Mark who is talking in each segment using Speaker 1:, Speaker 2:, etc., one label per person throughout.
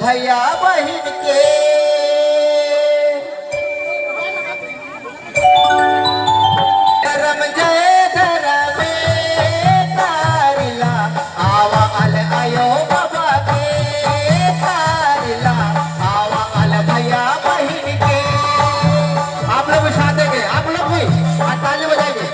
Speaker 1: भैया बहन के धर्म जय धर्म तारिला आवा अल आयो बाबा के तारिला आवा अल भैया बहन के। आप लोग भी साथ देंगे, आप लोग भी ताली बजाएंगे।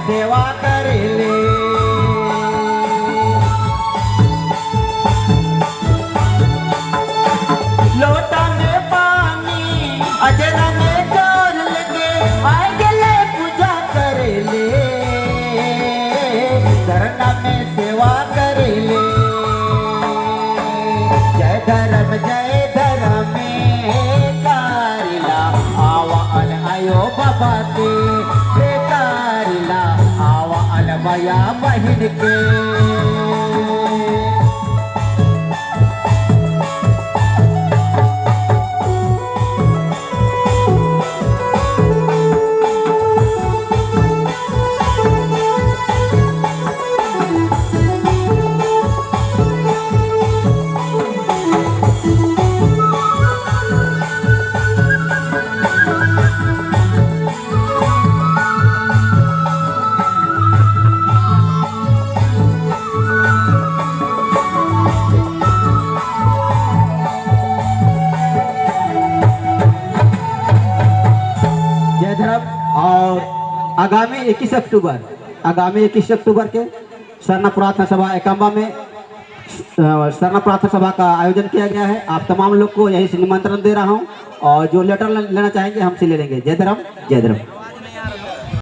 Speaker 1: सेवा करे ले लोटा में पानी अजरा में जोर लगे आए गले पूजा करे ले धरना में सेवा करे ले। जय धर्म तारिला आवा अल आयो बाबा के भैया बहन के। और आगामी 21 अक्टूबर के सरना प्रार्थना सभा एकम्बा में सरना प्रार्थना सभा का आयोजन किया गया है। आप तमाम लोग को यहीं से निमंत्रण दे रहा हूं और जो लेटर लेना चाहेंगे हमसे ले लेंगे। जय धर्म जय धर्म।